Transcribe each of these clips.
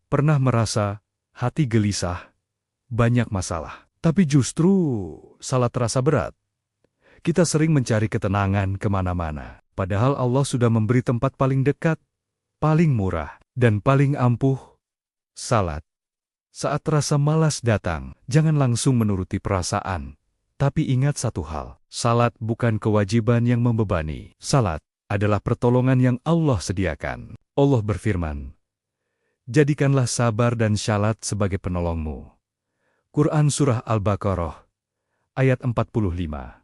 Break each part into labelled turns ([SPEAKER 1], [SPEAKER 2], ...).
[SPEAKER 1] Pernah merasa hati gelisah, banyak masalah. Tapi justru salat terasa berat. Kita sering mencari ketenangan kemana-mana. Padahal Allah sudah memberi tempat paling dekat, paling murah, dan paling ampuh. Salat. Saat rasa malas datang, jangan langsung menuruti perasaan. Tapi ingat satu hal, salat bukan kewajiban yang membebani. Salat adalah pertolongan yang Allah sediakan. Allah berfirman, "Jadikanlah sabar dan salat sebagai penolongmu." Quran Surah Al-Baqarah, ayat 45.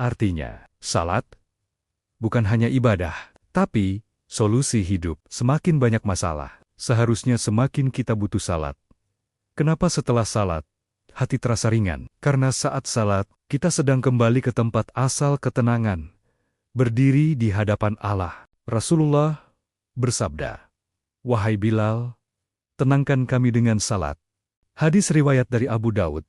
[SPEAKER 1] Artinya, salat bukan hanya ibadah, tapi solusi hidup. Semakin banyak masalah, seharusnya semakin kita butuh salat. Kenapa setelah salat, hati terasa ringan? Karena saat salat, kita sedang kembali ke tempat asal ketenangan, berdiri di hadapan Allah. Rasulullah bersabda, "Wahai Bilal, tenangkan kami dengan salat." Hadis riwayat dari Abu Daud.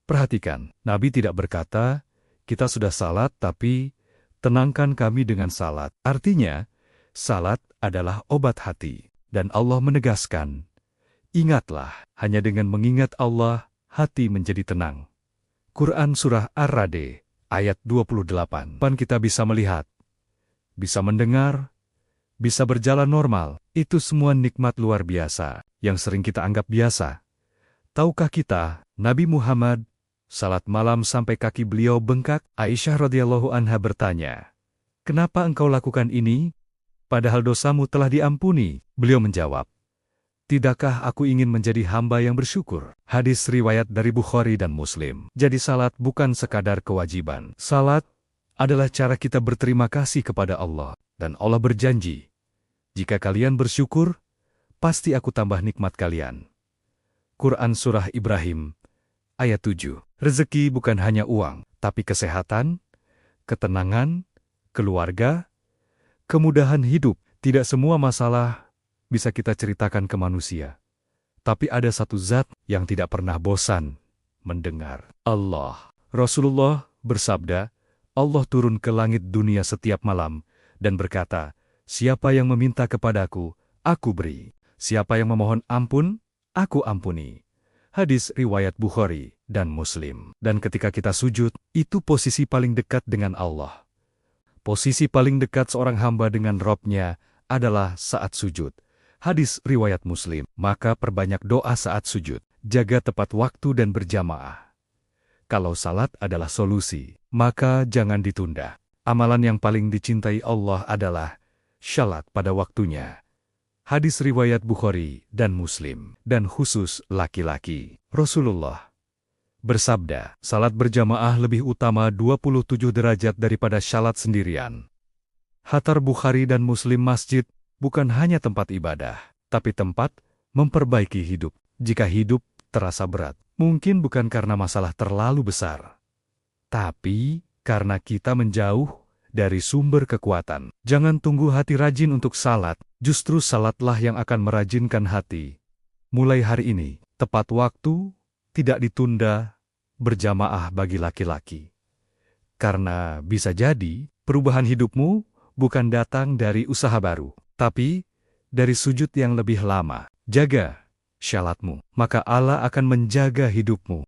[SPEAKER 1] Perhatikan, Nabi tidak berkata, "Kita sudah salat tapi tenangkan kami dengan salat." Artinya, salat adalah obat hati. Dan Allah menegaskan, "Ingatlah, hanya dengan mengingat Allah, hati menjadi tenang." Quran Surah Ar-Ra'd, ayat 28. Kita bisa melihat, bisa mendengar, bisa berjalan normal. Itu semua nikmat luar biasa, yang sering kita anggap biasa. Tahukah kita, Nabi Muhammad, salat malam sampai kaki beliau bengkak? Aisyah radhiyallahu anha bertanya, "Kenapa engkau lakukan ini? Padahal dosamu telah diampuni." Beliau menjawab, "Tidakkah aku ingin menjadi hamba yang bersyukur?" Hadis riwayat dari Bukhari dan Muslim. Jadi salat bukan sekadar kewajiban. Salat adalah cara kita berterima kasih kepada Allah. Dan Allah berjanji, "Jika kalian bersyukur, pasti aku tambah nikmat kalian." Quran Surah Ibrahim, ayat 7. Rezeki bukan hanya uang, tapi kesehatan, ketenangan, keluarga, kemudahan hidup. Tidak semua masalah bisa kita ceritakan ke manusia. Tapi ada satu zat yang tidak pernah bosan mendengar. Allah. Rasulullah bersabda, Allah turun ke langit dunia setiap malam dan berkata, "Siapa yang meminta kepadaku, aku beri. Siapa yang memohon ampun, aku ampuni." Hadis riwayat Bukhari dan Muslim. Dan ketika kita sujud, itu posisi paling dekat dengan Allah. Posisi paling dekat seorang hamba dengan Robnya adalah saat sujud. Hadis riwayat Muslim. Maka perbanyak doa saat sujud. Jaga tepat waktu dan berjamaah. Kalau salat adalah solusi, maka jangan ditunda. Amalan yang paling dicintai Allah adalah salat pada waktunya. Hadis riwayat Bukhari dan Muslim, dan khusus laki-laki. Rasulullah bersabda, salat berjamaah lebih utama 27 derajat daripada salat sendirian. Hatar Bukhari dan Muslim, masjid bukan hanya tempat ibadah, tapi tempat memperbaiki hidup. Jika hidup terasa berat, mungkin bukan karena masalah terlalu besar, tapi karena kita menjauh dari sumber kekuatan. Jangan tunggu hati rajin untuk salat, justru salatlah yang akan merajinkan hati. Mulai hari ini, tepat waktu, tidak ditunda, berjamaah bagi laki-laki. Karena bisa jadi, perubahan hidupmu bukan datang dari usaha baru, tapi dari sujud yang lebih lama. Jaga salatmu, maka Allah akan menjaga hidupmu.